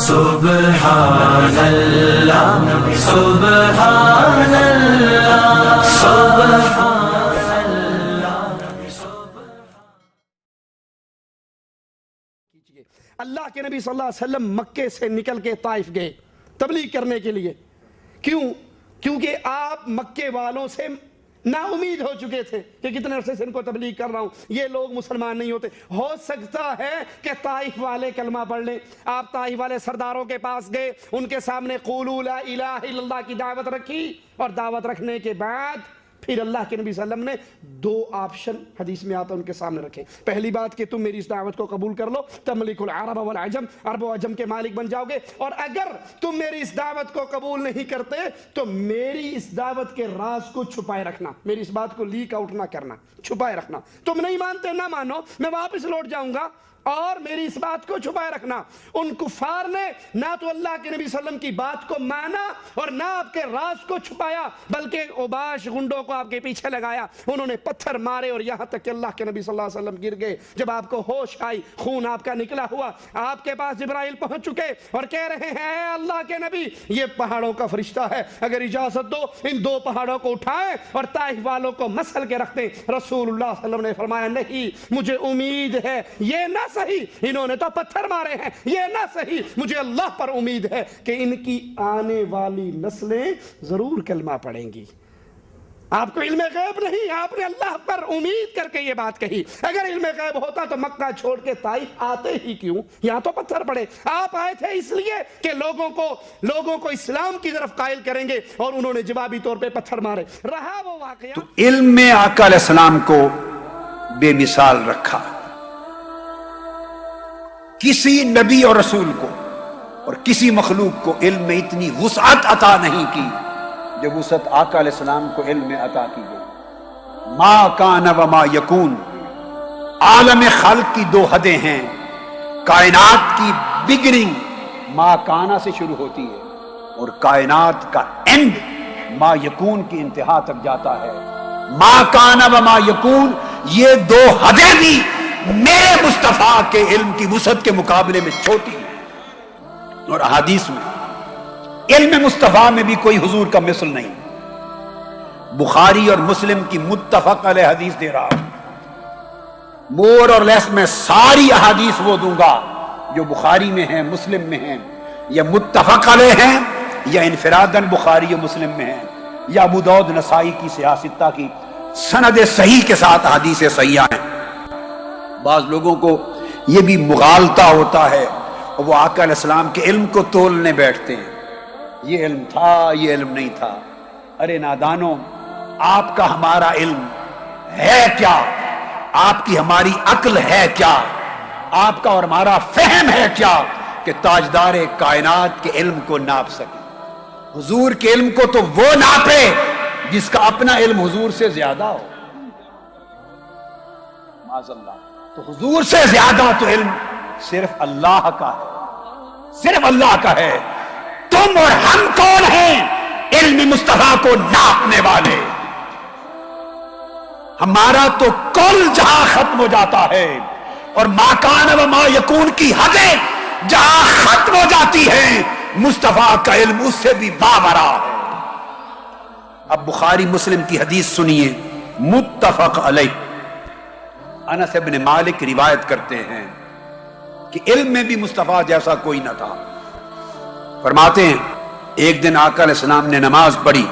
سبحان اللہ سبحان اللہ سبحان اللہ۔ اللہ کے نبی صلی اللہ علیہ وسلم مکے سے نکل کے طائف گئے تبلیغ کرنے کے لیے۔ کیونکہ آپ مکے والوں سے نا امید ہو چکے تھے کہ کتنے عرصے سے ان کو تبلیغ کر رہا ہوں، یہ لوگ مسلمان نہیں ہوتے، ہو سکتا ہے کہ طائف والے کلمہ پڑھ لیں۔ آپ طائف والے سرداروں کے پاس گئے، ان کے سامنے قولوا لا الہ الا اللہ کی دعوت رکھی، اور دعوت رکھنے کے بعد پھر اللہ کے نبی صلی اللہ علیہ وسلم نے دو آپشن حدیث میں آتا ان کے سامنے رکھے۔ پہلی بات کہ تم میری اس دعوت کو قبول کر لو، تملک العرب والعجم، عرب و عجم کے مالک بن جاؤ گے، اور اگر تم میری اس دعوت کو قبول نہیں کرتے تو میری اس دعوت کے راز کو چھپائے رکھنا، میری اس بات کو لیک آؤٹ نہ کرنا، چھپائے رکھنا۔ تم نہیں مانتے نہ مانو، میں واپس لوٹ جاؤں گا، اور میری اس بات کو چھپائے رکھنا۔ ان کفار نے نہ تو اللہ کے نبی صلی اللہ علیہ وسلم کی بات کو مانا اور نہ آپ کے راز کو چھپایا، بلکہ اوباش گنڈوں کو آپ کے پیچھے لگایا، انہوں نے پتھر مارے، اور یہاں تک کہ اللہ کے نبی صلی اللہ علیہ وسلم گر گئے۔ جب آپ کو ہوش آئی، خون آپ کا نکلا ہوا، آپ کے پاس جبرائیل پہنچ چکے اور کہہ رہے ہیں اے اللہ کے نبی، یہ پہاڑوں کا فرشتہ ہے، اگر اجازت دو ان دو پہاڑوں کو اٹھائیں اور طائف والوں کو مسل کے رکھ دیں۔ رسول اللہ صلی اللہ علیہ وسلم نے فرمایا نہیں، مجھے امید ہے، یہ نہ صحیح، انہوں نے تو پتھر مارے ہیں، یہ نہ صحیح، مجھے اللہ پر امید ہے کہ ان کی آنے والی نسلیں ضرور کلمہ پڑھیں گی۔ آپ کو علم غیب نہیں، آپ نے اللہ پر امید کر کے یہ بات کہی۔ اگر علم غیب ہوتا تو مکہ چھوڑ کے طائف آتے ہی کیوں؟ یہاں تو پتھر پڑے۔ آپ آئے تھے اس لیے کہ لوگوں کو اسلام کی طرف قائل کریں گے، اور انہوں نے جوابی طور پہ پتھر مارے۔ رہا وہ واقعہ تو علم میں آقا علیہ السلام کو بے مثال رکھا۔ کسی نبی اور رسول کو اور کسی مخلوق کو علم میں اتنی وسعت عطا نہیں کی جو وسعت آقا علیہ السلام کو علم میں عطا کی گئی۔ ما کان و ما یکون، عالم خلق کی دو حدیں ہیں۔ کائنات کی بگننگ ما کانا سے شروع ہوتی ہے، اور کائنات کا اینڈ ما یکون کی انتہا تک جاتا ہے۔ ما کان و ما یکون، یہ دو حدیں بھی میرے مصطفیٰ کے علم کی وسعت کے مقابلے میں چھوٹی ہے۔ اور احادیث میں علم مصطفیٰ میں بھی کوئی حضور کا مثل نہیں۔ بخاری اور مسلم کی متفق علیہ حدیث دے رہا ہوں، مور اور لیس میں ساری احادیث وہ دوں گا جو بخاری میں ہیں، مسلم میں ہیں، یا متفق علیہ ہیں، یا انفراداً بخاری اور مسلم میں ہیں، یا ابو داؤد نسائی کی سیاستہ کی سند صحیح کے ساتھ حدیث صحیحہ ہیں۔ بعض لوگوں کو یہ بھی مغالطہ ہوتا ہے، اور وہ آقا علیہ السلام کے علم کو تولنے بیٹھتے ہیں، یہ علم تھا، یہ علم نہیں تھا۔ ارے نادانوں، آپ کا ہمارا علم ہے کیا؟ آپ کی ہماری عقل ہے کیا؟ آپ کا اور ہمارا فہم ہے کیا کہ تاجدار کائنات کے علم کو ناپ سکے؟ حضور کے علم کو تو وہ ناپے جس کا اپنا علم حضور سے زیادہ ہو۔ معاذ اللہ، تو حضور سے زیادہ تو علم صرف اللہ کا ہے، صرف اللہ کا ہے۔ تم اور ہم کون ہیں علم مصطفیٰ کو ناپنے والے؟ ہمارا تو کل جہاں ختم ہو جاتا ہے، اور ما کان و ما یکون کی حدیں جہاں ختم ہو جاتی ہیں، مصطفیٰ کا علم اس سے بھی باورا ہے۔ اب بخاری مسلم کی حدیث سنیے، متفق علیہ۔ انس بن مالک روایت کرتے ہیں کہ علم میں بھی مصطفیٰ جیسا کوئی نہ تھا۔ فرماتے ہیں ایک دن آقا علیہ السلام نے نماز پڑھی،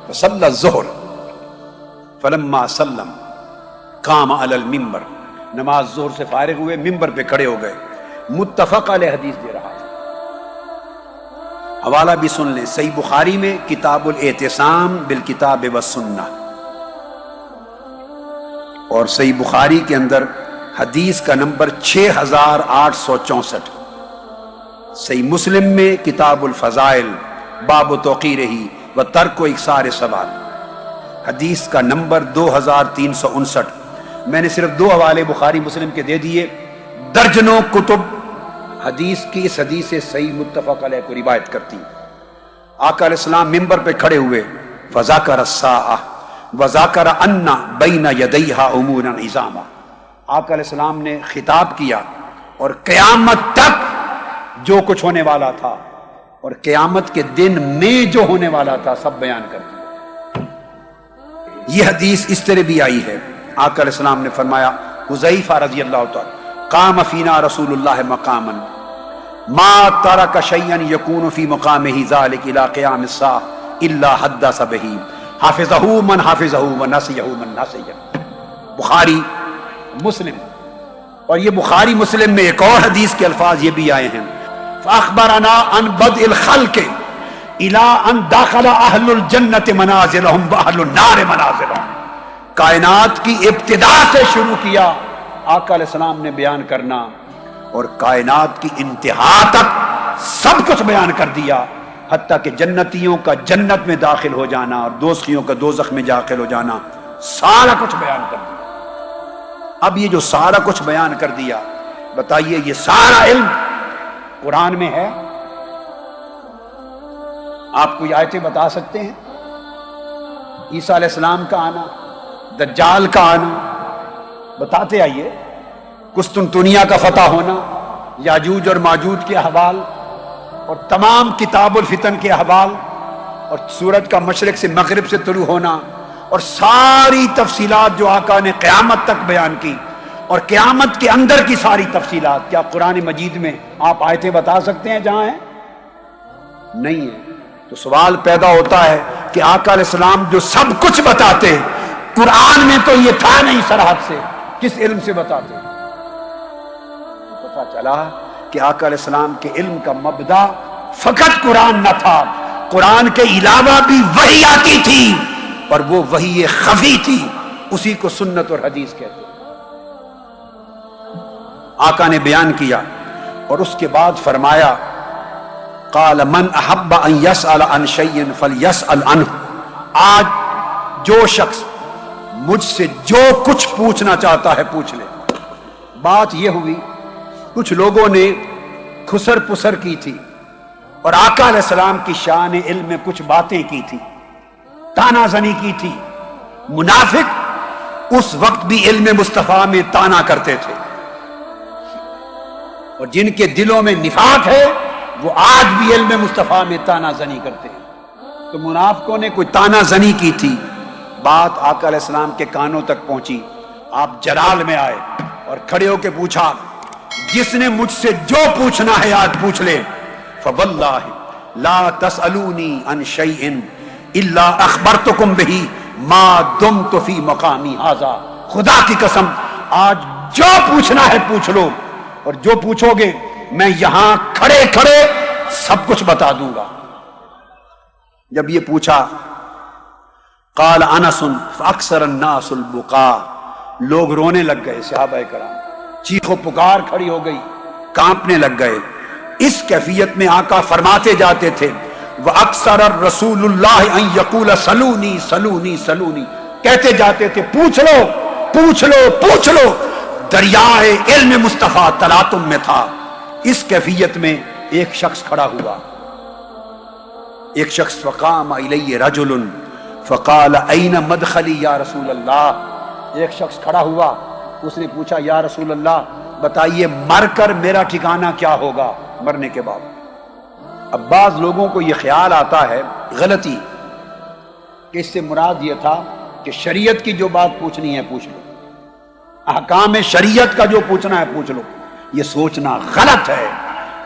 فصلی الظہر فلما سلم قام علی المنبر، نماز ظہر سے فارغ ہوئے، منبر پہ کھڑے ہو گئے۔ متفق علیہ حدیث دے رہا ہے، حوالہ بھی سن لیں، صحیح بخاری میں کتاب الاعتصام بالکتاب والسنہ، اور صحیح بخاری کے اندر حدیث کا نمبر 6864۔ صحیح مسلم میں کتاب الفضائل باب توقیرہ و ترک و اکثار سوال، حدیث کا نمبر 2359۔ میں نے صرف دو حوالے بخاری مسلم کے دے دیے، درجنوں کتب حدیث کی اس حدیث سے صحیح متفق علیہ کو روایت کرتی۔ آقا علیہ السلام منبر پہ کھڑے ہوئے، فذاکر الساعہ وذاکر ان بین یدیہا امورا عظاما، آقا علیہ السلام نے خطاب کیا اور قیامت تک جو کچھ ہونے والا تھا اور قیامت کے دن میں جو ہونے والا تھا سب بیان کر دیا۔ یہ حدیث اس طرح بھی آئی ہے، آقا علیہ السلام نے فرمایا، حذیفہ رضی اللہ تعالی، قام فینا رسول اللہ مقاما ما ترک شیئا یکون فی مقامہ ذلک الی قیام الساعہ الا حدث بہ حافظہ من حافظہ ونسیہ من نسیہ۔ بخاری مسلم، اور یہ بخاری مسلم میں ایک اور حدیث کے الفاظ یہ بھی آئے ہیں، فاخبرنا عن بدء الخلق الى ان داخل اہل الجنت منازلہم واہل النار منازلہم۔ کائنات کی ابتدا سے شروع کیا آقا علیہ السلام نے بیان کرنا، اور کائنات کی انتہا تک سب کچھ بیان کر دیا، حتیٰ کہ جنتیوں کا جنت میں داخل ہو جانا اور دوزخیوں کا دوزخ میں داخل ہو جانا، سارا کچھ بیان کر دیا۔ اب یہ جو سارا کچھ بیان کر دیا، بتائیے یہ سارا علم قرآن میں ہے؟ آپ کوئی آیتیں بتا سکتے ہیں؟ عیسیٰ علیہ السلام کا آنا، دجال کا آنا، بتاتے آئیے۔ قسطنطنیہ کا فتح ہونا، یاجوج اور ماجوج کے احوال، اور تمام کتاب الفتن کے احوال، اور سورج کا مشرق سے مغرب سے طلوع ہونا، اور ساری تفصیلات جو آقا نے قیامت تک بیان کی، اور قیامت کے اندر کی ساری تفصیلات، کیا قرآن مجید میں آپ آیتیں بتا سکتے ہیں جہاں ہیں؟ نہیں ہے۔ تو سوال پیدا ہوتا ہے کہ آقا علیہ السلام جو سب کچھ بتاتے، قرآن میں تو یہ تھا نہیں سرحد سے، کس علم سے بتاتے؟ پتہ چلا کہ آقا علیہ السلام کے علم کا مبدا فقط قرآن نہ تھا، قرآن کے علاوہ بھی وحی آتی تھی، اور وہ وحی خفی تھی، اسی کو سنت اور حدیث کہتے ہیں۔ آقا نے بیان کیا، اور اس کے بعد فرمایا، قال من احب ان يسأل عن شيء فليسأل عنه۔ آج جو شخص مجھ سے جو کچھ پوچھنا چاہتا ہے پوچھ لے۔ بات یہ ہوئی، کچھ لوگوں نے خسر پسر کی تھی، اور آقا علیہ السلام کی شان علم میں کچھ باتیں کی تھی، تانا زنی کی تھی۔ منافق اس وقت بھی علم مصطفیٰ میں تانا کرتے تھے، اور جن کے دلوں میں نفاق ہے وہ آج بھی علم مصطفیٰ میں تانا زنی کرتے ہیں۔ تو منافقوں نے کوئی تانا زنی کی تھی، بات آقا علیہ السلام کے کانوں تک پہنچی۔ آپ جلال میں آئے اور کھڑے ہو کے پوچھا، جس نے مجھ سے جو پوچھنا ہے آج پوچھ لے۔ فواللہ لا تسألونی عن شیء الا اخبرتکم بہ ما دمت فی مقامی ھذا۔ خدا کی قسم آج جو پوچھنا ہے پوچھ لو، اور جو پوچھو گے میں یہاں کھڑے کھڑے سب کچھ بتا دوں گا۔ جب یہ پوچھا، قال انس فاکثر الناس البکاء، لوگ رونے لگ گئے، صحابہ کرام چیخ و پکار کھڑی ہو گئی، کانپنے لگ گئے۔ اس کیفیت میں آقا فرماتے جاتے تھے، وَأَكْثَرَ الرَّسُولُ اللَّهِ أَن يَقُولَ سَلُونِي سَلُونِي سَلُونِي، کہتے جاتے تھے پوچھ لو پوچھ لو پوچھ لو۔ دریائے علم مصطفیٰ تلاطم میں تھا۔ اس کیفیت میں ایک شخص کھڑا ہوا، ایک شخص فقام الی رجل فقال این مدخلی یا رسول اللہ۔ ایک شخص کھڑا ہوا، اس نے پوچھا یا رسول اللہ بتائیے مر کر میرا ٹھکانہ کیا ہوگا مرنے کے بعد۔ اب بعض لوگوں کو یہ خیال آتا ہے، غلطی، کہ اس سے مراد یہ تھا کہ شریعت کی جو بات پوچھنی ہے پوچھ لو، احکام شریعت کا جو پوچھنا ہے پوچھ لو۔ یہ سوچنا غلط ہے۔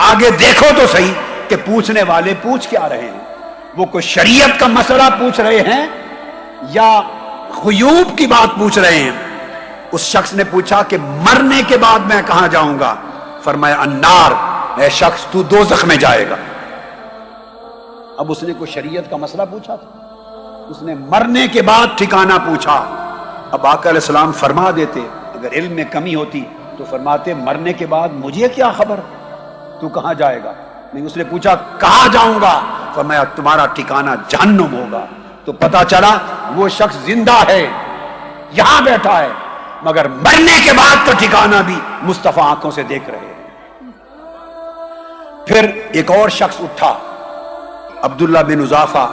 آگے دیکھو تو صحیح کہ پوچھنے والے پوچھ کیا رہے ہیں، وہ کوئی شریعت کا مسئلہ پوچھ رہے ہیں یا غیوب کی بات پوچھ رہے ہیں۔ اس شخص نے پوچھا کہ مرنے کے بعد میں کہاں جاؤں گا؟ فرمایا النار، اے شخص تو دوزخ میں جائے گا۔ اب اس نے کوئی شریعت کا مسئلہ پوچھا تھا، اس نے مرنے کے بعد ٹھکانہ پوچھا۔ اب آقا علیہ السلام فرما دیتے، اگر علم میں کمی ہوتی تو فرماتے مرنے کے بعد مجھے کیا خبر، تو کہاں جائے گا؟ نہیں، اس نے پوچھا کہاں جاؤں گا؟ فرمایا تمہارا ٹھکانہ جہنم ہوگا۔ تو پتا چلا وہ شخص زندہ ہے، یہاں بیٹھا ہے، مگر مرنے کے بعد تو ٹھکانہ بھی مصطفیٰ آنکھوں سے دیکھ رہے ہیں۔ پھر ایک اور شخص اٹھا، عبداللہ بن اضافہ،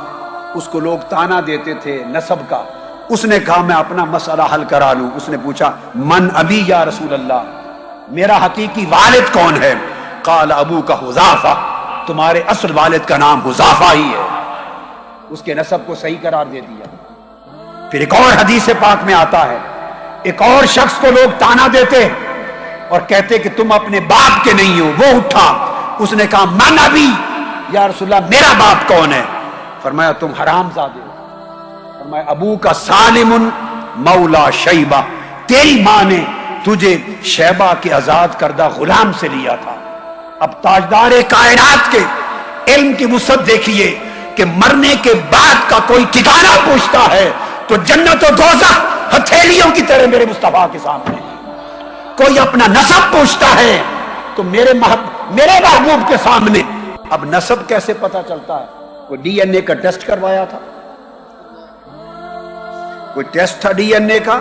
اس کو لوگ تانا دیتے تھے نسب کا۔ اس نے کہا میں اپنا مسئلہ حل کرا لوں۔ اس نے پوچھا من ابی یا رسول اللہ، میرا حقیقی والد کون ہے؟ قال ابو کا حذافہ، تمہارے اصل والد کا نام حذافہ ہی ہے، اس کے نسب کو صحیح قرار دے دیا۔ پھر ایک اور حدیث پاک میں آتا ہے، ایک اور شخص کو لوگ تانا دیتے اور کہتے کہ تم اپنے باپ کے نہیں ہو، وہ اٹھا، اس نے کہا من ابی، یا رسول اللہ میرا باپ کون ہے؟ فرمایا تم حرام زادے ہو۔ فرمایا ابو کا سالم مولا شیبہ، تیری ماں نے تجھے شیبہ کے آزاد کردہ غلام سے لیا تھا۔ اب تاجدار کائنات کے علم کی وسعت دیکھیے کہ مرنے کے بعد کا کوئی ٹھکانہ پوچھتا ہے تو جنت و دوزخ ہتھیلیوں کی طرح میرے مصطفیٰ کے سامنے، کوئی اپنا نسب پوچھتا ہے تو میرے محبوب کے سامنے۔ اب نسب کیسے پتا چلتا ہے؟ کوئی ڈی این اے کا ٹیسٹ کروایا تھا؟ کوئی ٹیسٹ تھا ڈی این اے کا؟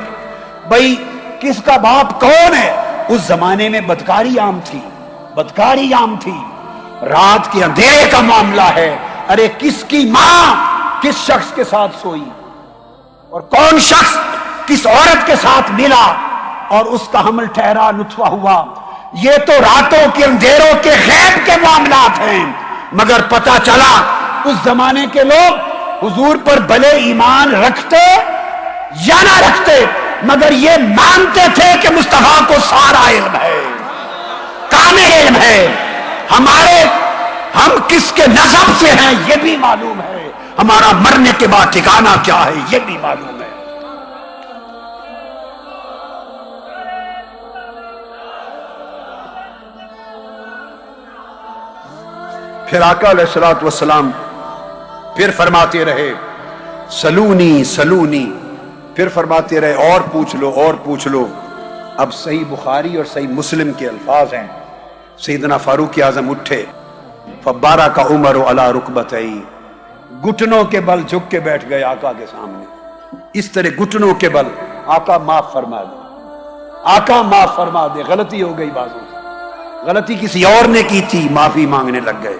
بھائی کس کا باپ کون ہے؟ اس زمانے میں بدکاری عام تھی، بدکاری عام تھی، رات کے اندھیرے کا معاملہ ہے۔ ارے کس کی ماں کس شخص کے ساتھ سوئی اور کون شخص کس عورت کے ساتھ ملا اور اس کا حمل ٹھہرا، نطفہ ہوا، یہ تو راتوں کے اندھیروں کے غیب کے معاملات ہیں۔ مگر پتا چلا اس زمانے کے لوگ حضور پر بھلے ایمان رکھتے یا نہ رکھتے مگر یہ مانتے تھے کہ مصطفیٰ کو سارا علم ہے، کامل علم ہے، ہم کس کے نسب سے ہیں یہ بھی معلوم ہے، ہمارا مرنے کے بعد ٹھکانہ کیا ہے یہ بھی معلوم ہے۔ پھر آقا علیہ الصلوۃ والسلام پھر فرماتے رہے سلونی سلونی، پھر فرماتے رہے اور پوچھ لو اور پوچھ لو۔ اب صحیح بخاری اور صحیح مسلم کے الفاظ ہیں، سیدنا فاروق اعظم اٹھے فبارک عمر علی رکبتیہ، گھٹنوں کے بل جھک کے بیٹھ گئے آقا کے سامنے، اس طرح گھٹنوں کے بل، آقا معاف فرما دے، آقا معاف فرما دے، غلطی ہو گئی بازوں سے، غلطی کسی اور نے کی تھی، معافی مانگنے لگ گئے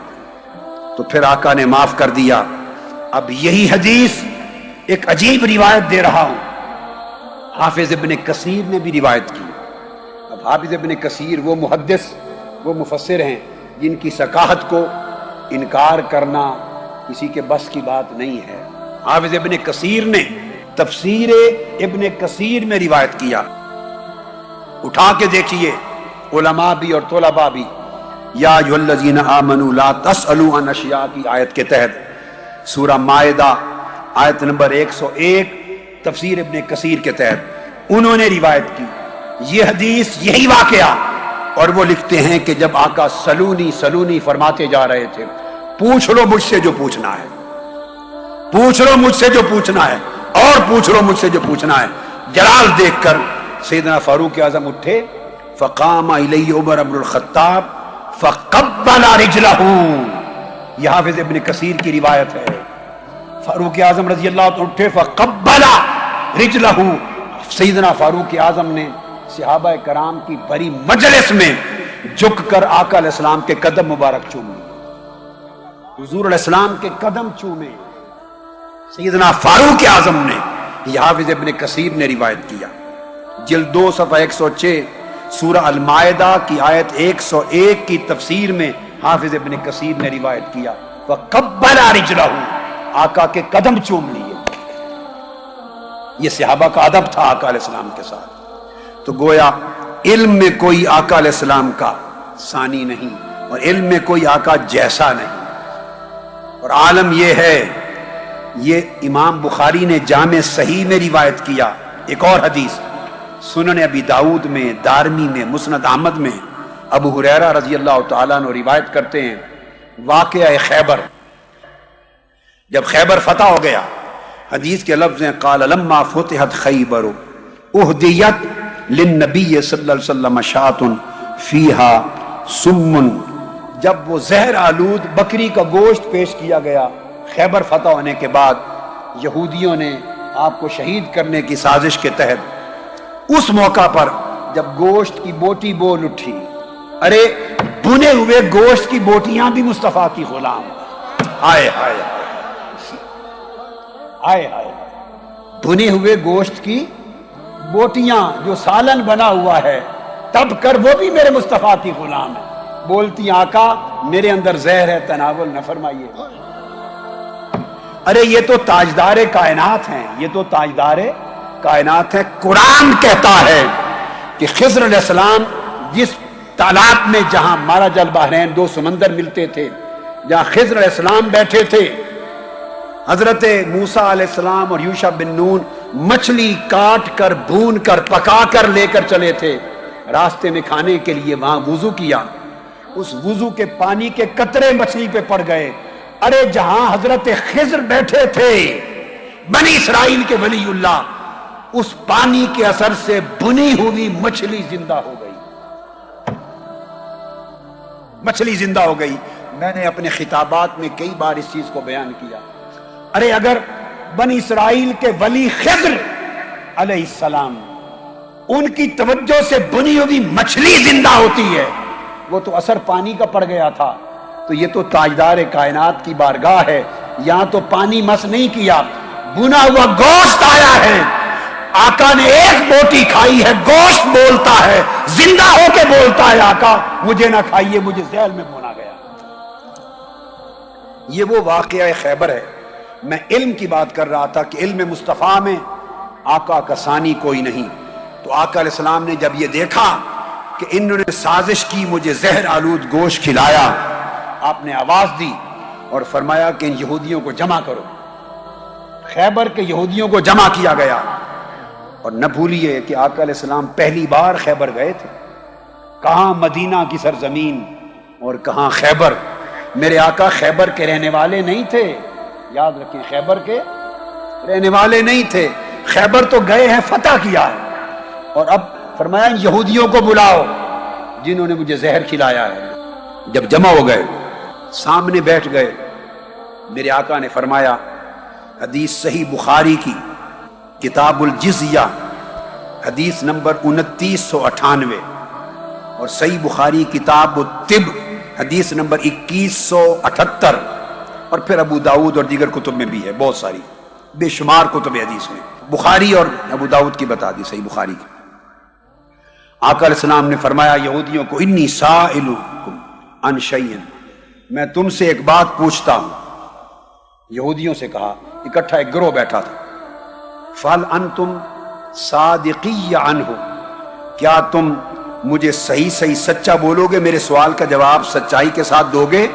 تو پھر آقا نے معاف کر دیا۔ اب یہی حدیث ایک عجیب روایت دے رہا ہوں، حافظ ابن کثیر نے بھی روایت کی۔ اب حافظ ابن کثیر وہ محدث، وہ مفسر ہیں جن کی ثقافت کو انکار کرنا کسی کے بس کی بات نہیں ہے۔ حافظ ابن کثیر نے تفسیر ابن کثیر میں روایت کیا، اٹھا کے دیکھیے علماء بھی اور طلباء بھی، یا ایھا الذین آمنوا لا تسألوا عن اشیاء کی آیت کے تحت سورہ مائدہ آیت نمبر 101 تفسیر ابن کثیر کے تحت انہوں نے روایت کی یہ حدیث، یہی واقعہ، اور وہ لکھتے ہیں کہ جب آقا سلونی سلونی فرماتے جا رہے تھے، پوچھ لو مجھ سے جو پوچھنا ہے، پوچھ لو مجھ سے جو پوچھنا ہے، اور پوچھ لو مجھ سے جو پوچھنا ہے۔ جلال دیکھ کر سیدنا فاروق اعظم اٹھے، فقام الیہ عمر بن الخطاب فقبل رجلہ، یہ حافظ ابن کثیر کی روایت ہے۔ فاروق اعظم رضی اللہ عنہ اٹھے فقبل رجلہ، سیدنا فاروق اعظم نے صحابہ کرام کی بڑی مجلس میں جھک کر آقا علیہ السلام کے قدم مبارک چومے، حضور علیہ السلام کے قدم چومے سیدنا فاروق اعظم نے۔ یہ حافظ ابن کثیر نے روایت کیا، جلد 2 صفحہ 106 سورہ المائدہ کی آیت 101 کی تفسیر میں حافظ ابن کثیر نے روایت کیا، فقبل رجلہ، آقا کے قدم چوم لیے۔ یہ صحابہ کا ادب تھا آقا علیہ السلام کے ساتھ۔ تو گویا علم میں کوئی آقا علیہ السلام کا ثانی نہیں اور علم میں کوئی آقا جیسا نہیں، اور عالم یہ ہے، یہ امام بخاری نے جامع صحیح میں روایت کیا۔ ایک اور حدیث سنن ابی داؤد میں، دارمی میں، مسند احمد میں، ابو ہریرہ رضی اللہ تعالیٰ عنہ روایت کرتے ہیں، واقعہ خیبر، جب خیبر فتح ہو گیا، حدیث کے لفظ ہیں قال لما فتحت خیبر اہدیت للنبی صلی اللہ علیہ وسلم شاۃ فیہا سم، جب وہ زہر آلود بکری کا گوشت پیش کیا گیا خیبر فتح ہونے کے بعد، یہودیوں نے آپ کو شہید کرنے کی سازش کے تحت اس موقع پر جب گوشت کی بوٹی بول اٹھی، ارے بنے ہوئے گوشت کی بوٹیاں بھی مصطفیٰ کی غلام، ہائے ہائے ہائے ہائے، بنے ہوئے گوشت کی بوٹیاں جو سالن بنا ہوا ہے تب کر وہ بھی میرے مصطفیٰ کی غلام ہے۔ بولتی آقا میرے اندر زہر ہے، تناول نہ فرمائیے۔ ارے یہ تو تاجدار کائنات ہیں، یہ تو تاجدار کائنات ہیں۔ قرآن کہتا ہے کہ خضر علیہ السلام جس تالاب میں جہاں مرج البحرین دو سمندر ملتے تھے، جہاں خضر علیہ السلام بیٹھے تھے، حضرت موسیٰ علیہ السلام اور یوشع بن نون مچھلی کاٹ کر بھون کر پکا کر لے کر چلے تھے راستے میں کھانے کے لیے، وہاں وضو کیا، اس وضو کے پانی کے قطرے مچھلی پہ پڑ گئے۔ ارے جہاں حضرت خضر بیٹھے تھے بنی اسرائیل کے ولی اللہ، اس پانی کے اثر سے بنی ہوئی مچھلی زندہ ہو گئی، مچھلی زندہ ہو گئی۔ میں نے اپنے خطابات میں کئی بار اس چیز کو بیان کیا۔ ارے اگر بنی اسرائیل کے ولی خضر علیہ السلام ان کی توجہ سے بنی ہوئی مچھلی زندہ ہوتی ہے، وہ تو اثر پانی کا پڑ گیا تھا، تو یہ تو تاجدار کائنات کی بارگاہ ہے، یہاں تو پانی مس نہیں کیا، بنا ہوا گوشت آیا ہے، آقا نے ایک بوٹی کھائی ہے، گوشت بولتا ہے، زندہ ہو کے بولتا ہے آقا مجھے نہ کھائیے، مجھے ذیل میں بونا گیا۔ یہ وہ واقعہ خیبر ہے۔ میں علم کی بات کر رہا تھا کہ علم مصطفیٰ میں آقا کا ثانی کوئی نہیں، تو آقا علیہ السلام نے جب یہ دیکھا کہ انہوں نے سازش کی مجھے زہر آلود گوشت کھلایا، آپ نے آواز دی اور فرمایا کہ ان یہودیوں کو جمع کرو۔ خیبر کے یہودیوں کو جمع کیا گیا، اور نہ بھولیے کہ آقا علیہ السلام پہلی بار خیبر گئے تھے، کہاں مدینہ کی سرزمین اور کہاں خیبر۔ میرے آقا خیبر کے رہنے والے نہیں تھے، یاد رکھیں، خیبر کے رہنے والے نہیں تھے، خیبر تو گئے ہیں، فتح کیا ہے، اور اب فرمایا یہودیوں کو بلاؤ جنہوں نے مجھے زہر کھلایا ہے۔ جب جمع ہو گئے سامنے بیٹھ گئے، میرے آقا نے فرمایا، حدیث صحیح بخاری کی کتاب الجزیہ حدیث نمبر 2998، اور صحیح بخاری کتاب الطب حدیث نمبر 2178، اور پھر ابو داؤد اور دیگر کتب میں بھی ہے، بہت ساری بے شمار کتب حدیث میں، بخاری اور ابو داؤد کی بتا دی، صحیح بخاری کی۔ آقا علیہ السلام نے فرمایا یہودیوں کو، انی سائلکم عن شیء، میں تم سے ایک بات پوچھتا ہوں۔ یہودیوں سے کہا، اکٹھا ایک گروہ بیٹھا تھا، فَهَلْ أَنْتُمْ صَادِقِيَّ عَنْهُ، کیا تم مجھے صحیح صحیح سچا بولو گے، میرے سوال کا جواب سچائی کے ساتھ دو گے؟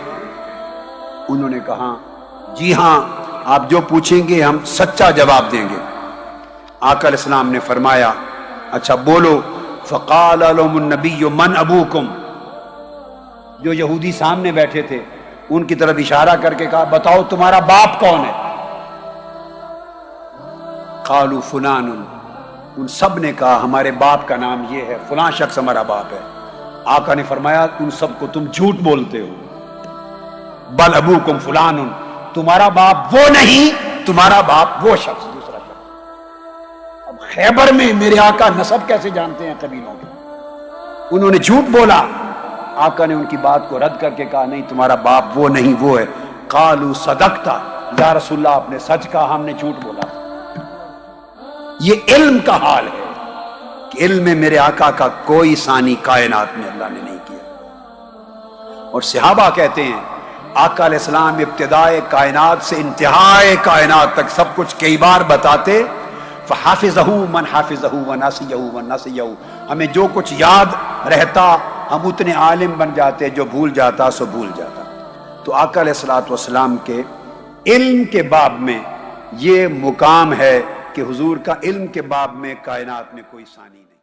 انہوں نے کہا جی ہاں، آپ جو پوچھیں گے ہم سچا جواب دیں گے۔ آقا علیہ السلام نے فرمایا اچھا بولو۔ فقال لهم النبی من ابوکم، جو یہودی سامنے بیٹھے تھے ان کی طرف اشارہ کر کے کہا بتاؤ تمہارا باپ کون ہے؟ قالوا فلان، ان سب نے کہا ہمارے باپ کا نام یہ ہے، فلاں شخص ہمارا باپ ہے۔ آقا نے فرمایا ان سب کو تم جھوٹ بولتے ہو، بل ابوکم فلان، تمہارا باپ وہ نہیں، تمہارا باپ وہ شخص، دوسرا شخص۔ اب خیبر میں میرے آقا نسب کیسے جانتے ہیں قبیلوں کے؟ انہوں نے جھوٹ بولا، آقا نے ان کی بات کو رد کر کے کہا نہیں تمہارا باپ وہ نہیں وہ ہے۔ قالوا صدقتا، یا رسول اللہ آپ نے سچ کہا، ہم نے جھوٹ بولا۔ یہ علم کا حال ہے کہ علم میں میرے آقا کا کوئی ثانی کائنات میں اللہ نے نہیں کیا۔ اور صحابہ کہتے ہیں آقا علیہ السلام ابتدائے کائنات سے انتہائے کائنات تک سب کچھ کئی بار بتاتے، فحافظہ من حافظہ وناسیہ من نسیہ، ہمیں جو کچھ یاد رہتا ہم اتنے عالم بن جاتے، جو بھول جاتا سو بھول جاتا۔ تو آقا علیہ الصلوۃ والسلام کے علم کے باب میں یہ مقام ہے کہ حضور کا علم کے باب میں کائنات میں کوئی ثانی نہیں۔